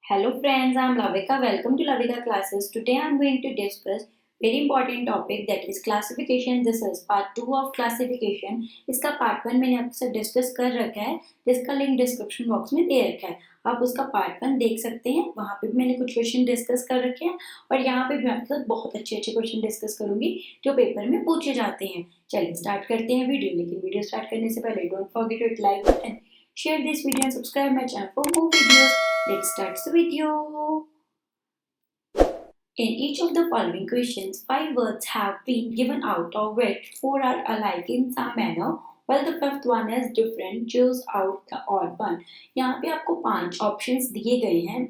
Hello friends, I am Lavika. Welcome to Lavika classes. Today I am going to discuss very important topic that is classification. This is part 2 of classification. इसका part 1 मैंने आपसे discuss कर रखा है जिसका link description box में दे रखा है. आप उसका part 1 देख सकते हैं. वहाँ पे भी मैंने कुछ क्वेश्चन डिस्कस कर रखे हैं और यहाँ पे भी आपके साथ बहुत अच्छे अच्छे क्वेश्चन डिस्कस करूंगी जो पेपर में पूछे जाते हैं. चलिए स्टार्ट करते हैं वीडियो. लेकिन वीडियो स्टार्ट करने से पहले don't forget to hit like button, share this video and subscribe my channel for more videos. Let's start the video. In each of the following questions, 5 words have been given out of which 4 are alike in some manner while the fifth one is different. Choose out the odd one. यहाँ पे आपको 5 options दिए गए हैं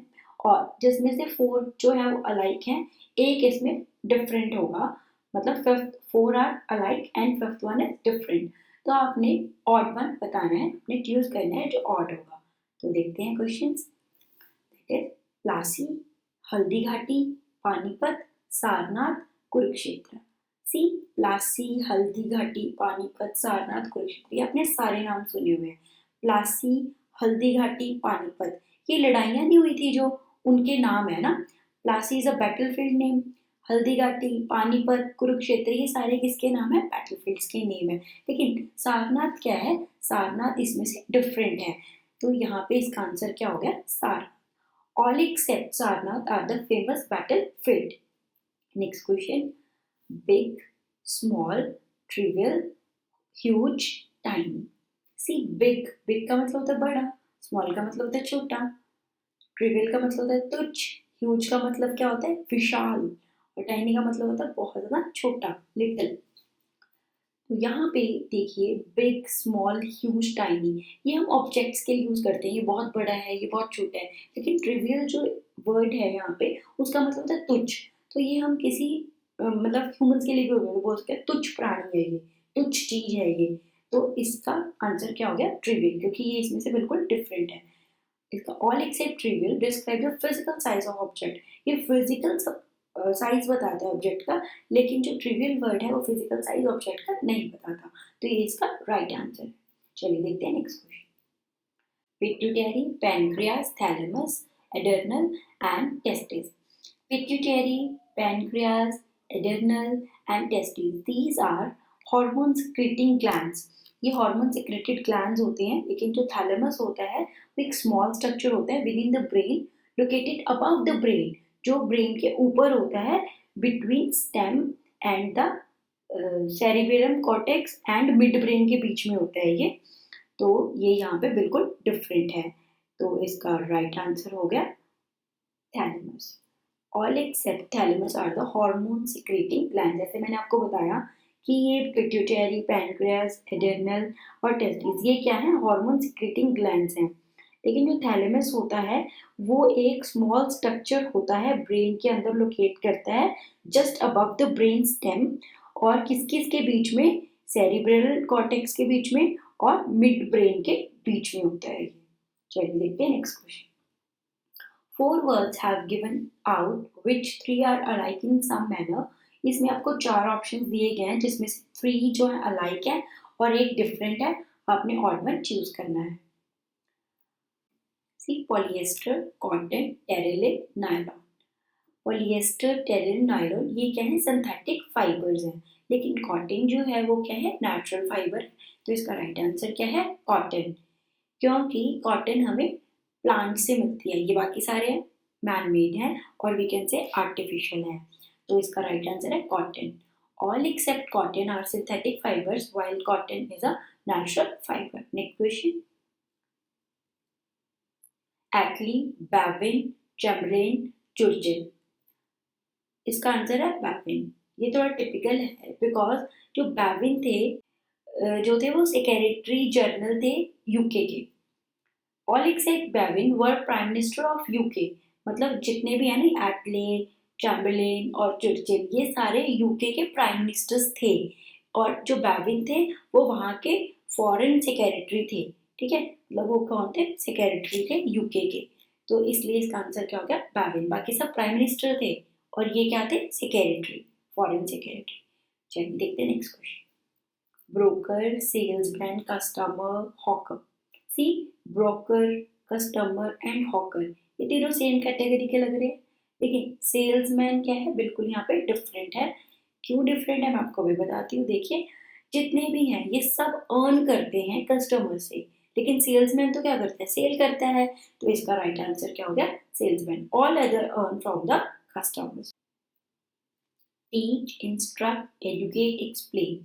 और जिसमें से 4 जो है वो अलाइक हैं, एक इसमें डिफरेंट होगा. मतलब fifth 4 are alike and fifth one is different. तो आपने ऑड वन बताना है, आपने चूज करना है जो ऑड होगा. तो देखते हैं क्वेश्चंस. प्लासी, हल्दी घाटी, पानीपत, सारनाथ, कुरुक्षेत्र. सी प्लासी, हल्दी घाटी, पानीपत, सारनाथ, कुरुक्षेत्र. ये आपने सारे नाम सुने हुए हैं. प्लासी, हल्दी घाटी, पानीपत, ये लड़ाइयाँ नहीं हुई थी जो उनके नाम है ना. Plassey is a battlefield name. Haldi Ghati, Panipat, Kurukshetra, ये सारे किसके नाम है? बैटलफील्ड्स के नेम है. लेकिन सारनाथ क्या है? सारनाथ इसमें से डिफरेंट है. तो यहाँ पे इसका आंसर क्या हो गया? Sarnath. All except Sarnath are the famous battlefield. Next question. Big, small, trivial, huge, tiny. See, big. Big का मतलब होता है बड़ा. Small का मतलब होता है छोटा. Trivial का मतलब होता है तुच्छ. Huge का मतलब क्या होता है? विशाल. और tiny का मतलब होता है बहुत ज़्यादा छोटा. Little. तो यहाँ पे देखिए, बिग, स्मॉल, ह्यूज, टाइनी, ये हम ऑब्जेक्ट्स के लिए यूज करते हैं. ये बहुत बड़ा है, ये बहुत छोटा है. लेकिन ट्रिवियल जो वर्ड है यहाँ पे, उसका मतलब होता है तुच्छ. तो ये हम किसी मतलब ह्यूमंस के लिए भी बोल सकते हैं तुच्छ प्राणी है, ये तुच्छ चीज है ये. तो इसका आंसर क्या हो गया? ट्रिवियल, क्योंकि ये इसमें से बिल्कुल डिफरेंट है. इसका all except trivial describe the physical size of object. ये फिजिकल साइज बताता है ऑब्जेक्ट का, लेकिन जो ट्रिवियल वर्ड है वो फिजिकल साइज ऑब्जेक्ट का नहीं बताता. तो ये इसका राइट आंसर है. चलिए देखते हैं next question. Pituitary, pancreas, thalamus, adrenal and testis. Pituitary, pancreas, adrenal and testis, these are hormone secreting glands. ये हार्मोन सिक्रेटेड ग्लैंड्स होते हैं. लेकिन जो थैलेमस होता है वो एक स्मॉल स्ट्रक्चर होता है with in the brain, located above the brain, जो ब्रेन के ऊपर होता है, between stem and the cerebrum cortex and mid brain के बीच में होता है ये. तो ये यहाँ पे बिल्कुल डिफरेंट है. तो इसका राइट आंसर हो गया thalamus. All except thalamus are the hormone secreting gland. जैसे मैंने आपको बताया कि ये पिट्यूटरी, पैनक्रियास, एडर्नल और टेस्टिस, ये क्या है? हार्मोन सिक्रेटिंग ग्लैंड्स हैं. लेकिन जो थैलेमस होता है वो एक स्मॉल स्ट्रक्चर होता है, ब्रेन के अंदर लोकेट करता है, just above the brain stem. और किस किस के बीच में? सेरिब्रल कॉर्टेक्स के बीच में और मिड ब्रेन के बीच में होता है. चलिए देखते हैं next question. 4 words have given out which 3 are alike in some manner. इसमें आपको 4 ऑप्शन दिए गए हैं जिसमें से 3 जो है अलाइक है और एक डिफरेंट है. आपने ऑड वन चूज करना है. C polyester, cotton, terylene, nylon. Polyester, terylene, nylon, ये क्या है? सिंथेटिक फाइबर्स हैं. लेकिन कॉटन जो है वो क्या है? Natural fibre. तो इसका राइट आंसर क्या है? कॉटन. क्योंकि कॉटन हमें प्लांट से मिलती है. ये बाकी सारे मैन मेड हैं और वी कैन से आर्टिफिशियल है. तो इसका राइट आंसर है cotton. All except cotton are synthetic fibres while cotton is a natural fibre. Next question. Attlee, Bevin, Chamberlain, Churchill. इसका आंसर है बैविन. ये थोड़ा टिपिकल है बिकॉज जो बैविन थे जो थे वो सेक्रेटरी जनरल थे यूके के. All except Bevin were prime minister of UK. मतलब जितने भी है ना, एटले, चैम्बरलेन और चर्चिल, ये सारे यूके के प्राइम मिनिस्टर्स थे. और जो बैविन थे वो वहाँ के फॉरेन सेक्रेटरी थे. ठीक है, मतलब वो कौन थे? सेक्रेटरी थे यूके के. तो इसलिए इसका आंसर क्या हो गया? बैविन. बाकी सब प्राइम मिनिस्टर थे और ये क्या थे? Secretary, foreign secretary. चलिए देखते हैं next question. Broker, salesman, customer, hawker. See broker, customer and hawker, ये तीनों सेम कैटेगरी के लग रहे हैं, लेकिन सेल्समैन क्या है, बिल्कुल यहाँ पे डिफरेंट है। क्यों डिफरेंट है मैं आपको भी बताती हूँ। देखिए जितने भी हैं ये सब अर्न करते हैं कस्टमर से, लेकिन सेल्समैन तो क्या करता है, सेल करता है। तो इसका राइट आंसर क्या हो गया, salesman. All other earn from the customers. Teach, instruct, educate, explain.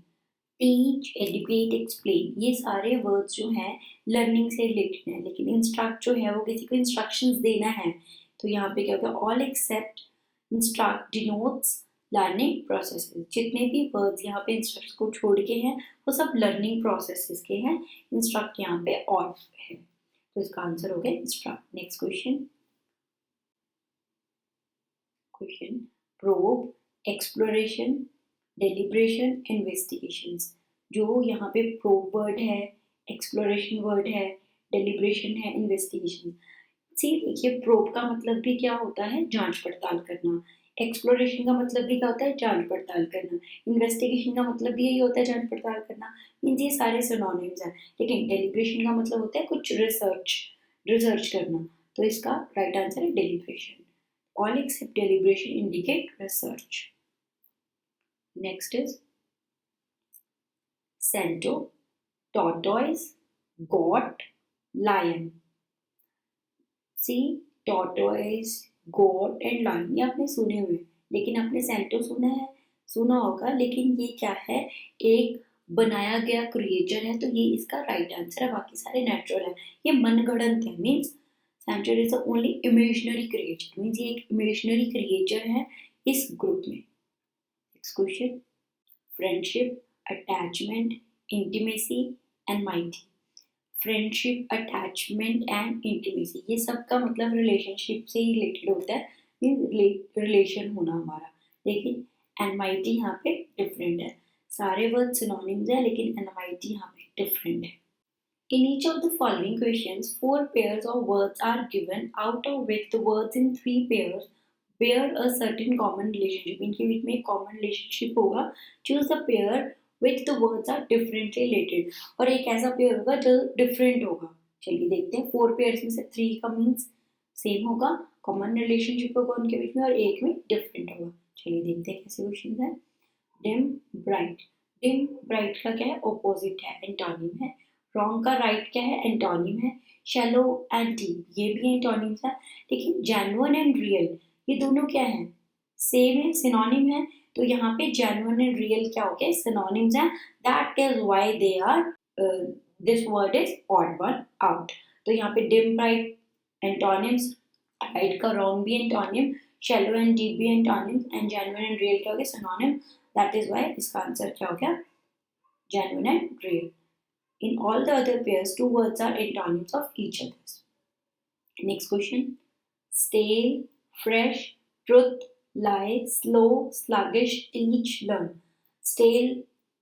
Teach, educate, explain, ये सारे वर्ड्स जो हैं लर्निंग से रिलेटेड हैं, लेकिन इंस्ट्रक्ट जो है वो किसी को इंस्ट्रक्शंस देना है। तो यहाँ पे क्या होगा, all except instruct denotes learning processes. जितने भी वर्ड्स यहाँ पे इंस्ट्रक्ट को छोड़ के हैं वो सब लर्निंग प्रोसेसेस के हैं। इंस्ट्रक्ट यहाँ पे ऑल है, तो इसका आंसर हो गया instruct. Next question, probe, exploration, deliberation, investigations. जो यहाँ पे प्रोब वर्ड है, एक्सप्लोरेशन वर्ड है, डेलिब्रेशन है, इन्वेस्टिगेशन। सी देखिए प्रोब का मतलब भी क्या होता है, जांच पड़ताल करना। एक्सप्लोरेशन का मतलब भी क्या होता है, जांच पड़ताल करना। इन्वेस्टिगेशन का मतलब भी यही होता है, जांच पड़ताल करना। मीन्स ये सारे सिनोनिम्स हैं। लेकिन डेलिब्रेशन का मतलब होता है कुछ रिसर्च करना। तो इसका राइट आंसर है deliberation. All except deliberation indicate research. Next is centaur, tortoise, goat, lion। See tortoise, goat and lion ये आपने सुने हुए, लेकिन आपने सेंटो सुना होगा, लेकिन ये क्या है, एक बनाया गया क्रिएचर है। तो ये इसका राइट आंसर है, बाकी सारे नेचुरल है। ये मनगढ़ंत है, means centaur is the only imaginary creature, means ये एक इमेजिनरी क्रिएचर है इस ग्रुप में। Next question, friendship, attachment, intimacy and mighty. Friendship, attachment and intimacy, ये सब का मतलब रिलेशनशिप से ही रिलेटेड होता है, मीन्स रिलेशन होना हमारा। लेकिन एनमाइटी यहाँ पे डिफरेंट है। सारे वर्ड सिनोनिम्स है, लेकिन एनमाइटी यहाँ पे डिफरेंट है। In each of the following questions, 4 pairs of words are given, out of which the words in 3 pairs bear a certain common relationship. इनके बीच में एक common relationship होगा। Choose the pair which the words are differently related. और एक ऐसा pair होगा जो different होगा। चलिए देखते हैं, 4 pairs में से 3 का means same होगा, common relationship होगा उनके बीच में, और एक में different होगा। चलिए देखते हैं कैसे क्वेश्चन है। Dim, bright. Dim, bright का क्या है, opposite है, antonym है। रॉन्ग का राइट क्या है, एंटोनिम है। शैलो एंड डीप, ये भी एंटोनिम्स है। लेकिन जेन्युइन एंड रियल, ये दोनों क्या है, सेम है, सिनोनिम है। तो यहाँ पे जेन्युइन एंड रियल क्या हो गया, सिनोनिम्स है। That is why they are, this word is odd one out. तो यहाँ पे डिम ब्राइट एंटोनिम्स, राइट का रॉन्ग भी एंटोनिम, शैलो एंड डीप भी antonyms, and genuine and real क्या हो गया, सिनोनिम। दैट इज व्हाई इसका आंसर क्या हो गया, genuine and real. In all the other pairs, 2 words are antonyms of each other. Next question. Stale, fresh, truth, lie, slow, sluggish, teach, learn. Stale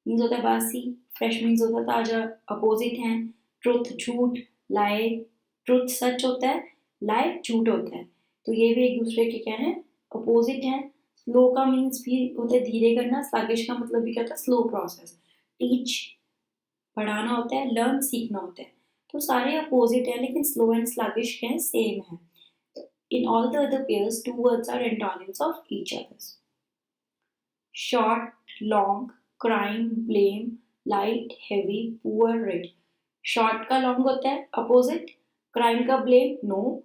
means होता है बासी, fresh means होता है ताजा, opposite है। truth झूठ, lie truth सच होता है, lie झूठ होता है। तो ये भी एक दूसरे के क्या है, opposite है। slow का means भी होता है धीरे करना, sluggish का मतलब भी क्या होता है, slow process। teach पढ़ाना होता है, लर्न सीखना होता है। तो सारे अपोजिट है, लेकिन स्लो एंड स्लगिश क्या है, सेम है। In all the other pairs 2 words are antonyms of each other. Short, long, crime, blame, light, heavy, poor, rich. Short का लॉन्ग होता है अपोजिट, क्राइम का ब्लेम नो,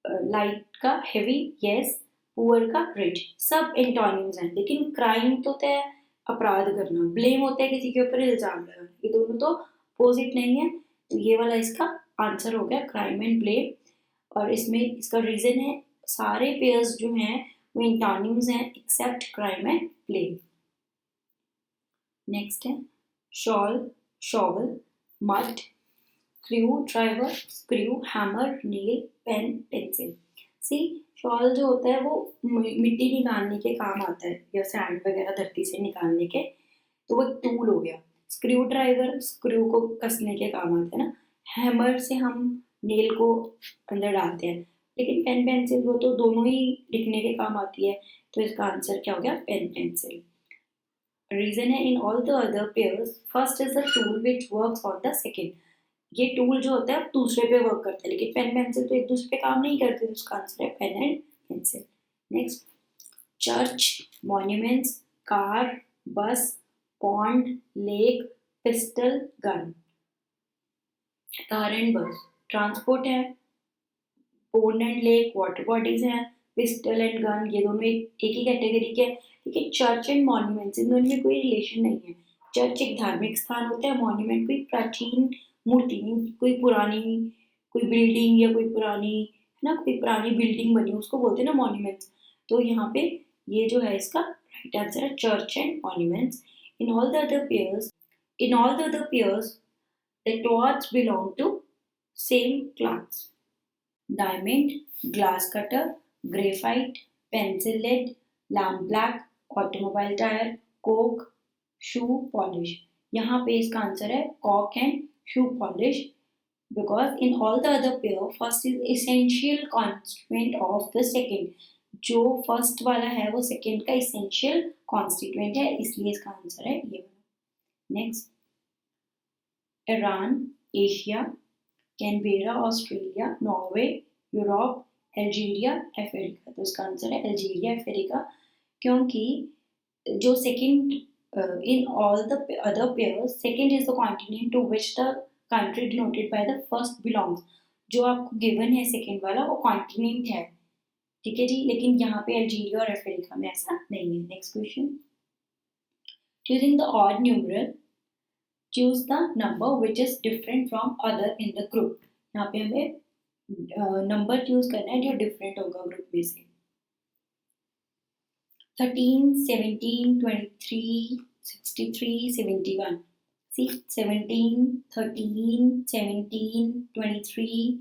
लाइट का हेवी यस, पुअर का rich, सब antonyms हैं। लेकिन crime तो होता है अपराध करना, ब्लेम होता है किसी के ऊपर इल्जाम लगाना, ये दोनों तो अपोजिट नहीं है। तो ये वाला इसका आंसर हो गया, क्राइम एंड ब्लेम। और इसमें इसका रीजन है, सारे पेयर्स जो हैं वो एंटोनिम्स हैं except crime and blame. Next है shawl, shovel, mud, screwdriver, screw, hammer, nail, pen, pencil. See shawl जो होता है वो मिट्टी निकालने के काम आता है, या सैंड वगैरह धरती से निकालने के, तो वो टूल हो गया। स्क्रू ड्राइवर स्क्रू को कसने के काम आता है ना, हैमर से हम नेल को अंदर डालते हैं। लेकिन पेन पेंसिल वो तो दोनों ही लिखने के काम आती है। तो इसका आंसर क्या हो गया, पेन पेंसिल। रीजन है in all the other pairs first is the tool which works on the second. ये टूल जो होता है दूसरे पे वर्क करता है, लेकिन पेन पेंसिल तो एक दूसरे पे काम नहीं करते, तो उसका आंसर है pen and pencil. Next, church, monuments, car, bus, pond, lake, pistol, gun. Car and bus transport है, pond and lake water bodies हैं, पिस्टल एंड गन ये दोनों एक ही कैटेगरी के हैं। लेकिन चर्च एंड मॉन्यूमेंट्स इन दोनों में कोई रिलेशन नहीं है। चर्च एक धार्मिक स्थान होता है, मॉन्यूमेंट कोई प्राचीन मूर्ति, कोई पुरानी कोई बिल्डिंग या कोई पुरानी है ना, कोई पुरानी बिल्डिंग बनी उसको बोलते हैं ना मॉन्यूमेंट्स। तो यहाँ पे ये जो है इसका राइट आंसर है church and monuments. In all the other pairs in all the other pairs the torch belong to same class. Diamond, glass cutter, graphite, pencil lead, lamp black, automobile tyre, coke, shoe polish. यहाँ पे इसका answer है coke and shoe polish, because in all the other pair first is essential constituent of the second। जो first वाला है वो second का essential constituent है, इसलिए इसका आंसर है ये वाला। Next, Iran, Asia, Canberra Australia, Norway, Europe, Algeria, Africa. तो इसका आंसर है अल्जीरिया अफ्रीका, क्योंकि जो second in all the other pairs second is the continent to which the country denoted by the first belongs। जो आपको given है second वाला वो कॉन्टिनेंट है, ठीक है जी, लेकिन यहाँ पे अल्जीरिया और अफ्रीका में ऐसा नहीं है। Next question, choosing the odd numeral, choose the number which is different from other in the group। यहाँ पे हमें नंबर चूज करना है जो डिफरेंट होगा ग्रुप में से। 13, 17, 23, 63, 71। See, 17, 13, 17, 23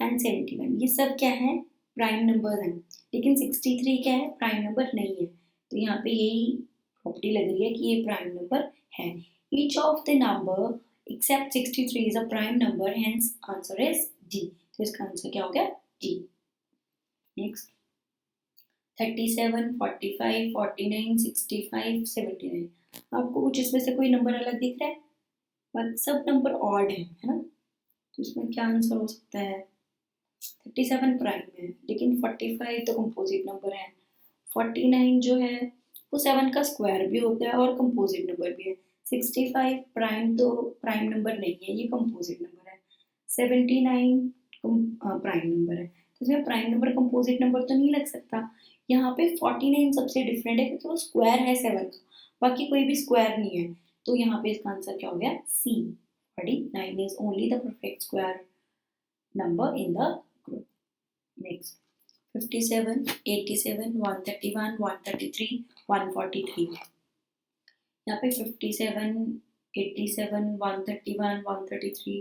एंड 71 ये सब क्या है, प्राइम नंबर हैं। लेकिन 63 क्या है, प्राइम नंबर नहीं है। तो यहाँ पे यही प्रॉपर्टी लग रही है कि ये प्राइम नंबर है। Each of the number except 63 is a prime number, hence answer is D. तो इसका आंसर क्या हो गया, डी। नेक्स्ट, 37, 45, 49, 65, 79। आपको कुछ इसमें से कोई नंबर अलग दिख रहा है? बट सब नंबर ऑड है ना, तो इसमें क्या आंसर हो सकता है? 37 प्राइम है, लेकिन 45 तो कंपोजिट नंबर है। 49 जो है वो 7 का स्क्वायर भी होता है और कंपोजिट नंबर भी है। 65 प्राइम तो प्राइम नंबर नहीं है, ये कंपोजिट नंबर है। 79 प्राइम नंबर है, तो इसमें प्राइम नंबर कंपोजिट नंबर तो नहीं लग सकता। यहाँ पे 49 सबसे डिफरेंट है क्योंकि वो स्क्वायर है 7 का, बाकी कोई भी स्क्वायर नहीं है। तो यहाँ पे इसका आंसर क्या हो गया, सी। 49 is only the perfect square number in the group। Next, 57, 87, 131, 133, 143। यहाँ पे 57, 87, 131, 133,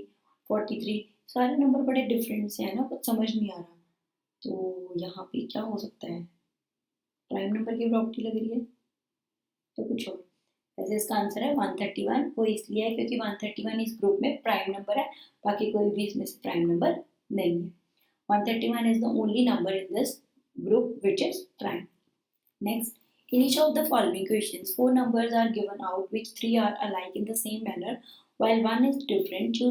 43 सारे नंबर बड़े डिफरेंट से है ना, कुछ समझ नहीं आ रहा। तो यहाँ पे क्या हो सकता है, प्राइम नंबर की प्रॉपर्टी लग रही है तो कुछ और। वैसे इसका आंसर है 131, वो इसलिए है क्योंकि 131 इस ग्रुप में प्राइम नंबर है, बाकी कोई भी इसमें से प्राइम नंबर नहीं है। 131 is the only number in this group which is prime। Next, in each of the following questions, 4 numbers are given out which 3 are alike in the same manner while 1 is different।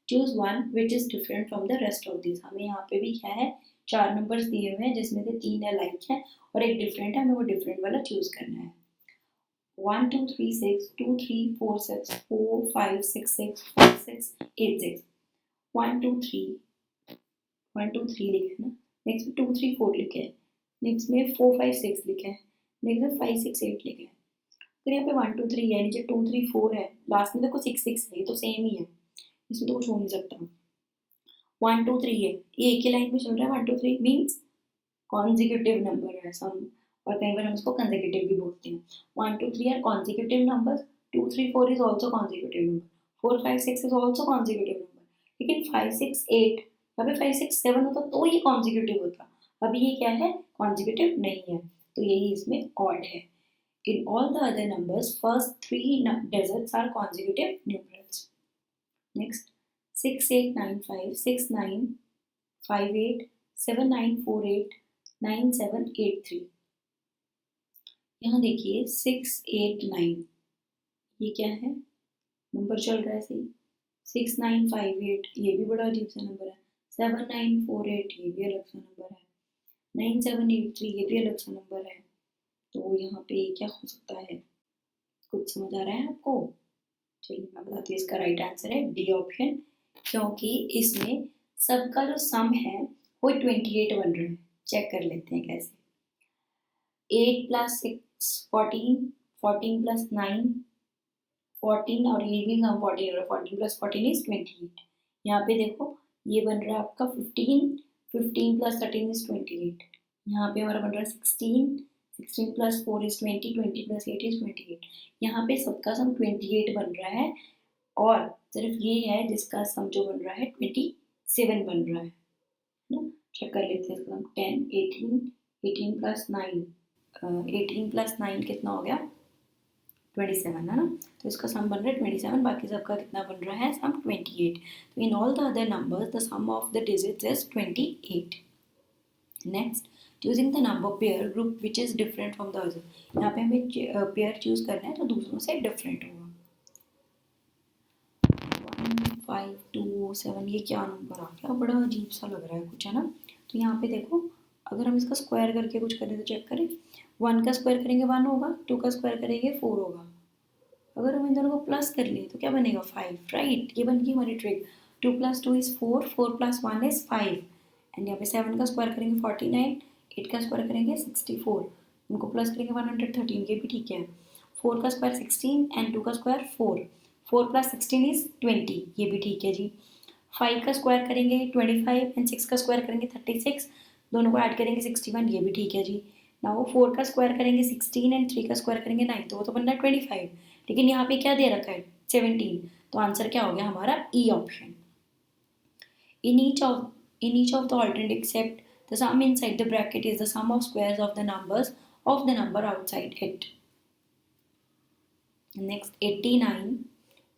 Choose one which is different from the rest of these। हमें यहाँ पे भी क्या है, 4 numbers दिए हुए हैं जिसमें से 3 alike हैं और एक different है, हमें वो different वाला choose करना है। 1 2 3 6 2 3 4 6 4 5 6 6 5 6 8 6। 1 2 3 1 2 3 लिखे ना, नेक्स्ट में 2 3 4 लिखे हैं, नेक्स्ट में 4 5 6 लिखे हैं, नेक्स्ट में 5 6 8 लिखे हैं। तो यहाँ पे 1 2 3 है, नीचे 2 3 4 है, लास्ट में देखो 6 6 है, ये तो सेम ही है, इसमें तो कुछ हो नहीं सकता। 1 2 3 है, ये एक ही लाइन में चल रहा है। 1 2 3 मीन्स कॉन्जिक्यूटिव नंबर है सम, और कई बार हम इसको कंसेक्यूटिव भी बोलते हैं। 1 2 3 are consecutive numbers, 2 3 4 is also consecutive number, 4 5 6 is also consecutive number. लेकिन 5 6 8, अभी 5 6 7 होता तो ये कॉन्जिक्यूटिव होता, अभी ये क्या है, कॉन्जिक्यूटिव नहीं है, तो यही इसमें ऑड है। In all the other numbers first 3 digits are consecutive numerals. Next, 6 8 9 5 6 9 5 8 7 9 4 8 9 7 8 3। यहाँ देखिए 6 8 9, ये क्या है, नंबर चल रहा है सही, 6958 ये भी बड़ा अजीब सा नंबर है। 7948 ये भी अलग सा नंबर है। 9783 ये भी अलग सा नंबर है। तो यहाँ पे क्या हो सकता है, कुछ समझ आ रहा है आपको? चलिए मैं बताती हूँ, इसका राइट आंसर है डी ऑप्शन, क्योंकि इसमें सबका जो सम है वो 28 बन रहा है। चेक कर लेते हैं कैसे। 8 प्लस 6 14, 14 प्लस 9 14, और ये भी हम 14 हो रहा है। 14 प्लस 14 इज 28। यहाँ पे देखो ये बन रहा है आपका 15, 15 प्लस 13 इज 28। यहाँ पे हमारा बन रहा है 16, 16 प्लस 4 इज 20, 20 प्लस 8 इज 28। यहाँ पे सबका सम 28 बन रहा है, और सिर्फ ये है जिसका सम जो बन रहा है 27 बन रहा है ना। चेक कर लेते हैं इसका। 10, 18, 18 प्लस 9, 18 प्लस 9 कितना हो गया? 27 है ना। तो इसका सम बन रहा है 27, बाकी सबका कितना बन रहा है? सम 28। तो in all the other numbers the sum of the digits is 28। Next, choosing the number pair group which is different from the other. यहाँ पे हमें पेयर चूज करना है तो दूसरों से डिफरेंट होगा। 5 2 7 ये क्या नंबर आ गया? बड़ा अजीब सा लग रहा है कुछ, है ना। तो यहाँ पे देखो, अगर हम इसका स्क्वायर करके कुछ करें तो चेक करें। 1 का स्क्वायर करेंगे 1 होगा, 2 का स्क्वायर करेंगे 4 होगा। अगर हम इन दोनों को प्लस कर लें तो क्या बनेगा? 5, राइट। ये बन गई हमारी trick. 2 plus 2 is 4, 4 plus 1 is 5। And यहाँ पे 7 का स्क्वायर करेंगे 49, 8 का स्क्वायर करेंगे 64, उनको प्लस करेंगे 113, ये भी ठीक है। 4 का स्क्वायर 16 एंड 2 का स्क्वायर 4, 4 प्लस 16 इज 20, ये भी ठीक है जी। 5 का स्क्वायर करेंगे 25 एंड 6 का स्क्वायर करेंगे 36, दोनों को ऐड करेंगे 61, ये भी ठीक है जी। नाउ 4 का स्क्वायर करेंगे 16 एंड 3 का स्क्वायर करेंगे 9, तो वो तो बनना है 25, लेकिन यहाँ पे क्या दे रखा है? 17। तो आंसर क्या हो गया हमारा? E option. In each of the alternate except the sum inside the bracket is the sum of squares of the numbers of the number outside it. Next 89,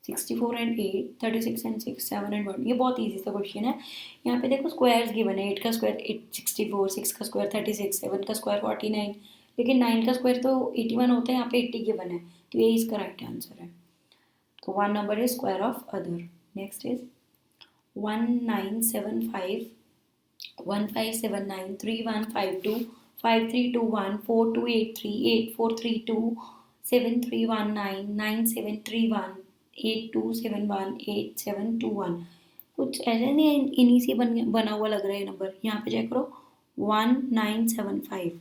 64 and 8, 36 and 6, 7 and 1, ये बहुत easy सा question है। यहाँ पे देखो squares given है। 8 का square 64, 6 का स्क्वायर 36, 7 का स्क्वायर 49, लेकिन 9 का स्क्वायर तो 81 होता है, यहाँ पे 80 गिवन है, तो ये इसका राइट आंसर है। तो 1 number is square of other. Next is 1975, 1579, 3152, 5321, 4283, 8432, 7319, 9731, 8271, 8721। कुछ ऐसे नहीं, इन्हीं से बना हुआ लग रहा है नंबर। यहाँ पे चेक करो 1975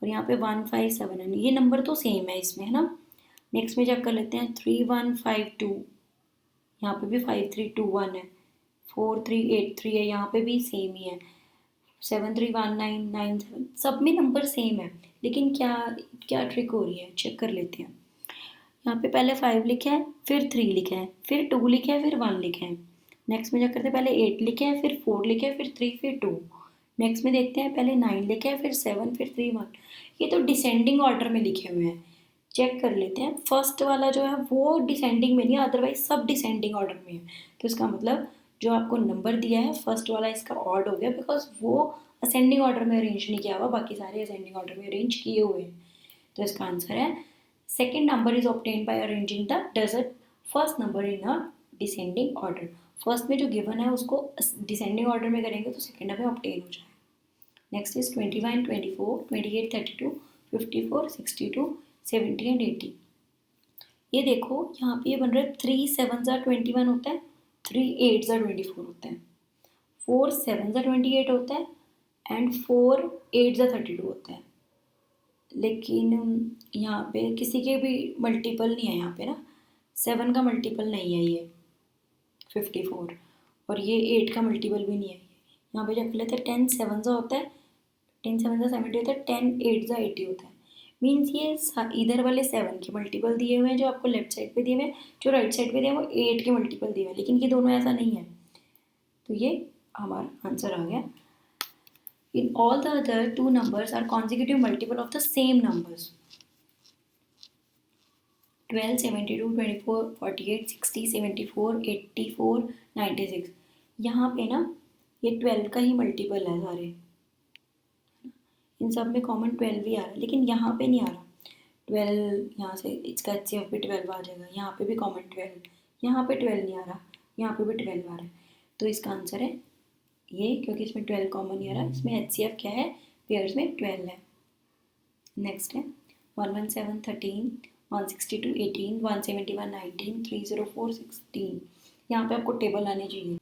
और यहाँ पे 1579, ये नंबर तो सेम है इसमें, है ना। नेक्स्ट में चेक कर लेते हैं 3152, यहाँ पे भी 5321 है, 4383 है, यहाँ पे भी सेम ही है, 731997, सब में नंबर सेम है। लेकिन क्या क्या ट्रिक हो रही है, चेक कर लेते हैं। यहाँ पे पहले 5 लिखा है, फिर 3 लिखा है, फिर 2 लिखा है, फिर 1 लिखा है। नेक्स्ट में चेक करते हैं, पहले 8 लिखा है, फिर 4 लिखा है, फिर 3, फिर 2। नेक्स्ट में देखते हैं, पहले 9 लिखा है, फिर 7, फिर 3, 1। ये तो डिसेंडिंग ऑर्डर में लिखे हुए हैं। चेक कर लेते हैं, फर्स्ट वाला जो है वो डिसेंडिंग में नहीं है, अदरवाइज सब डिसेंडिंग ऑर्डर में है। तो इसका मतलब जो आपको नंबर दिया है फर्स्ट वाला इसका ऑड हो गया, बिकॉज वो असेंडिंग ऑर्डर में अरेंज नहीं किया हुआ, बाकी सारे असेंडिंग ऑर्डर में अरेंज किए हुए हैं। तो इसका आंसर है second number is obtained by arranging the digit first number in a descending order. First में जो गिवन है उसको डिसेंडिंग ऑर्डर में करेंगे तो सेकेंड नंबर ऑब्टेन हो जाएगा। Next is 21, 24, 28, 32, 54, 62, 70 and 80। ये देखो यहाँ पे ये बन रहा है 3 7 ज़ा 21 होता है, 3 8 ज़ा 24 होता है, 4 7 ज़ा 28 होता है एंड 4 8 ज़ा 32 होता है। लेकिन यहाँ पे किसी के भी मल्टीपल नहीं है, यहाँ पे ना 7 का मल्टीपल नहीं है ये 54, और ये 8 का मल्टीपल भी नहीं है। यहाँ पे जब लेते हैं 10 7 ज़ा होता है, 10 7 ज़ा 70 होता है, 10 8 ज़ा 80 होता है। मीन्स ये इधर वाले 7 के मल्टीपल दिए हुए हैं जो आपको लेफ्ट साइड पे दिए हुए हैं, जो राइट साइड पे दिए हुए हैं वो 8 के मल्टीपल दिए हुए हैं, लेकिन ये दोनों ऐसा नहीं है। तो ये हमारा आंसर आ गया। In all the other 2 numbers are consecutive multiple of the same numbers. 12, 72, 24, 48, 60, 74, 84, 96। यहाँ पे ना ये 12 का ही मल्टीपल है सारे, इन सब में कॉमन 12 ही आ रहा है, लेकिन यहाँ पे नहीं आ रहा 12। यहाँ से इसका HCF भी 12 आ जाएगा, यहाँ पे भी कॉमन 12, यहाँ पे 12 नहीं आ रहा, यहाँ पे भी 12 आ रहा है, तो इसका आंसर है ये, क्योंकि इसमें 12 कॉमन नहीं आ रहा, इसमें HCF क्या है, पेयर्स में 12 है। नेक्स्ट है 117 13, 162 18, 171 19, 304 16। यहाँ पे आपको टेबल आने चाहिए।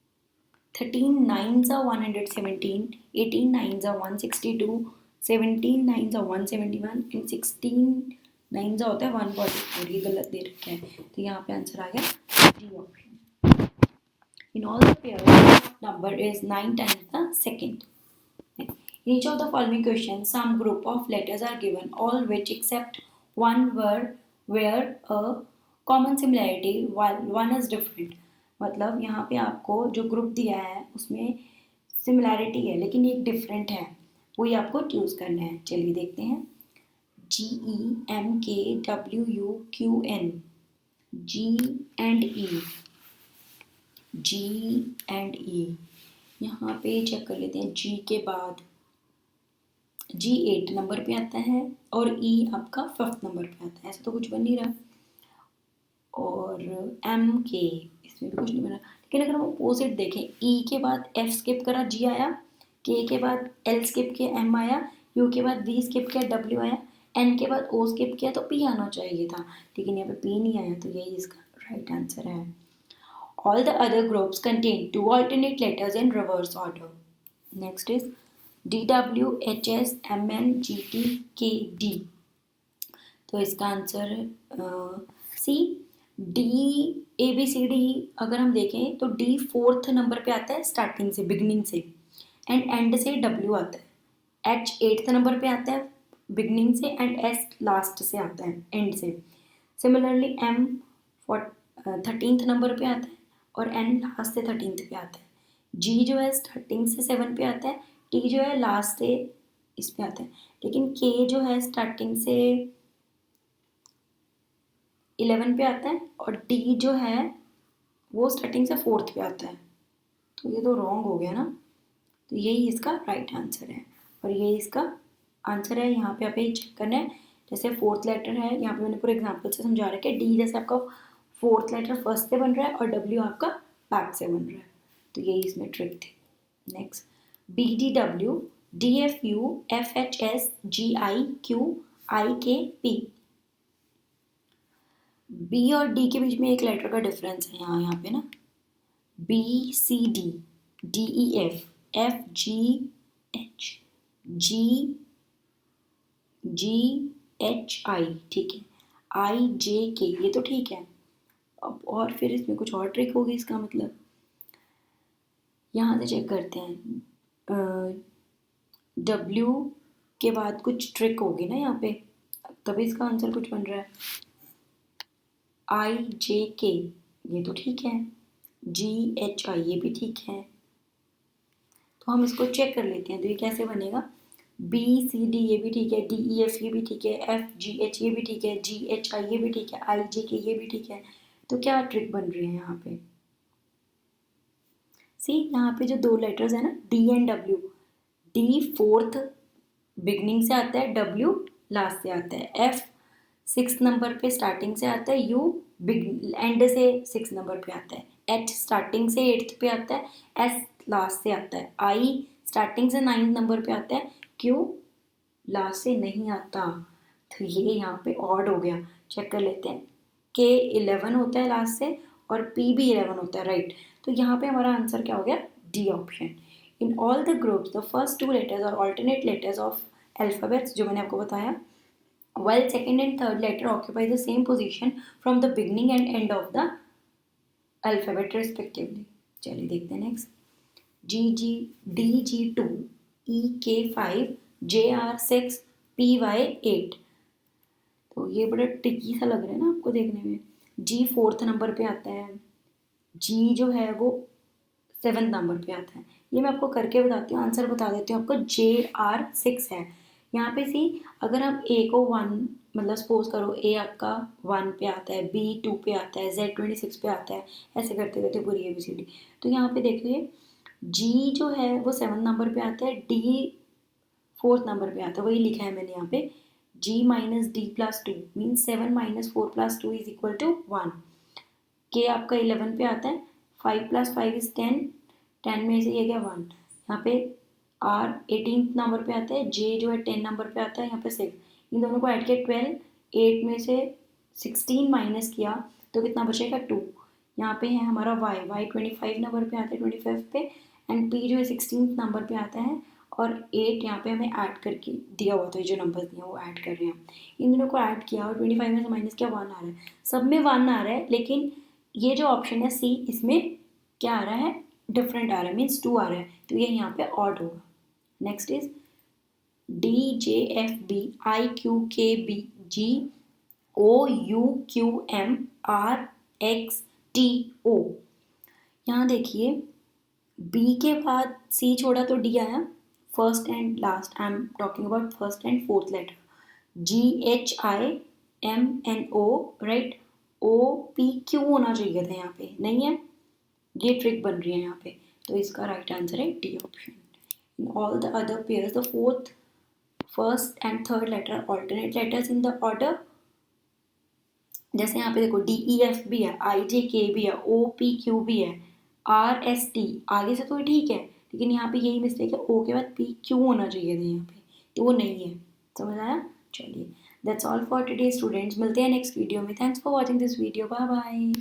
13 9s are 117, 18 9s are 162, 17 9s are 171 and 16 9s होता है 144। ये गलत दे रखा है, तो यहाँ पे आंसर आ गया D option. In all the pairs, number is 9 times the second. In each of the following questions, some group of letters are given, all which except one word where a common similarity while one is different. मतलब यहाँ पे आपको जो group दिया है उसमें similarity है लेकिन एक डिफरेंट है, वही आपको चूज करना है। चलिए देखते हैं। GEMKWUQN, G and E, G and E। यहाँ पे चेक कर लेते हैं। G के बाद G 8 नंबर पे आता है और E आपका 5th नंबर पे आता है, ऐसा तो कुछ बन नहीं रहा। और MK, इसमें भी कुछ नहीं बना। लेकिन अगर हम अपोजिट देखें, E के बाद F स्किप करा, G आया, K के बाद L स्किप किया, M आया, U के बाद V स्किप किया, W आया, N के बाद O स्किप किया तो P आना चाहिए था, लेकिन यहाँ पे P नहीं आया, तो यही इसका राइट आंसर है। All the other groups contain 2 alternate letters in reverse order. Next is DWHSMNGTKD। तो इसका आंसर सी। D ABCD अगर हम देखें तो D 4th नंबर पे आता है स्टार्टिंग से, बिगनिंग से, एंड एंड से W आता है। H 8th नंबर पे आता है बिगनिंग से, एंड S लास्ट से आता है, एंड से। सिमिलरली M 13th नंबर पे आता है और N लास्ट से 13th पे आता है। G जो है स्टार्टिंग से 7 पे आता है, T जो है लास्ट से इस पे आता है, लेकिन K जो है स्टार्टिंग से 11 पे आता है और D जो है वो स्टार्टिंग से 4th पे आता है, तो ये तो रॉन्ग हो गया ना, तो यही इसका राइट आंसर है और यही इसका आंसर है। यहाँ पे आप ये चेक करना है, जैसे 4th लेटर है, यहाँ पे मैंने पूरे एग्जाम्पल से समझा रखा है। D जैसे आपका 4th लेटर फर्स्ट से बन रहा है और W आपका बैक से बन रहा है, तो यही इसमें ट्रिक थी। Next BDW DFU FHS GIQ IKP। B और D के बीच में एक लेटर का डिफरेंस है यहाँ पे ना, BCD DEF FGH GHI, ठीक है, IJK, ये तो ठीक है। अब और फिर इसमें कुछ और ट्रिक होगी, इसका मतलब यहाँ से चेक करते हैं। W के बाद कुछ ट्रिक होगी ना यहाँ पे, तभी इसका आंसर कुछ बन रहा है। IJK ये तो ठीक है, GHI ये भी ठीक है, तो हम इसको चेक कर लेते हैं। तो ये कैसे बनेगा, BCD ये भी ठीक है, DEF ये भी ठीक है, FGH ये भी ठीक है, GHI ये भी ठीक है, IJK ये भी ठीक है, तो क्या ट्रिक बन रही है यहाँ पे। सी यहाँ पे जो 2 लेटर्स है ना, D and W, D 4th beginning से आता है, W लास्ट से आता है, F 6th नंबर पे स्टार्टिंग से आता है, U बिग एंड से 6th नंबर पे आता है, H स्टार्टिंग से 8th पे आता है, S लास्ट से आता है, I स्टार्टिंग से 9th नंबर पे आता है, Q लास्ट से नहीं आता, तो ये यहाँ पे ऑड हो गया। चेक कर लेते हैं। K 11 होता है लास्ट से और P भी 11 होता है, राइट। तो यहाँ पे हमारा आंसर क्या हो गया, D option. In all the groups the first 2 letters और ऑल्टरनेट लेटर्स ऑफ अल्फाबेट्स, जो मैंने आपको बताया, while second and third letter occupy the same position from the beginning and end of the alphabet respectively. चलिए देखते हैं next. DG2 EK5 JR6 PY8। तो ये बड़ा ट्रिकी सा लग रहा है ना आपको देखने में। G 4th नंबर पे आता है, G जो है वो 7th नंबर पे आता है। ये मैं आपको करके बताती हूँ, आंसर बता देती हूँ आपको। JR6 है यहाँ पे। सी अगर हम A को 1 मतलब सपोज करो A आपका 1 पे आता है, B 2 पे आता है, Z 26 पे आता है, ऐसे करते करते पूरी ABCD। तो यहाँ पे देखिए G जो है वो 7 नंबर पे आता है, D 4th नंबर पे आता है, वही लिखा है मैंने यहाँ पे। G - D + 2 means 7 - 4 + 2 = 1। के आपका 11 पे आता है, 5 + 5 इज 10, 10 में से ये गया 1, यहाँ पे R 18 नंबर पे आता है, J जो है 10 नंबर पे आता है, यहाँ पे 6, इन दोनों को ऐड किया 12, 8 में से 16 माइनस किया तो कितना बचेगा 2, यहाँ पे है हमारा Y 25 नंबर पे आता है 25 पे, एंड P जो है 16 नंबर पे आता है, और 8 यहाँ पे हमें ऐड करके दिया हुआ, तो ये जो नंबर दिए वो ऐड कर रहे हैं, इन दोनों को ऐड किया और 25 में से माइनस किया 1 आ रहा है, सब में 1 आ रहा है, लेकिन ये जो ऑप्शन है सी, इसमें क्या आ रहा है, डिफरेंट आ रहा है, मीन्स 2 आ रहा है, तो ये यहाँ पे ऑड होगा। Next is DJFB IQKB GOUQMRXTO, यहाँ देखिए बी के बाद सी छोड़ा तो डी आया, first and last, I am talking about first and fourth letter, GHIMNO, right, OPQ होना चाहिए था, यहाँ पे नहीं है, ये ट्रिक बन रही है यहाँ पे, तो इसका राइट आंसर है D option. In all the other pairs the fourth, first and third letter alternate letters in the order, जैसे यहाँ पे देखो DEF भी है, IJK भी है, OPQ भी है, RST आगे से तो ठीक है, लेकिन यहाँ पे यही मिस्टेक है, O के बाद PQ होना चाहिए था यहाँ पे, तो वो नहीं है, समझ आया। चलिए, that's all for today students, मिलते हैं नेक्स्ट वीडियो में। Thanks for watching this video, bye bye.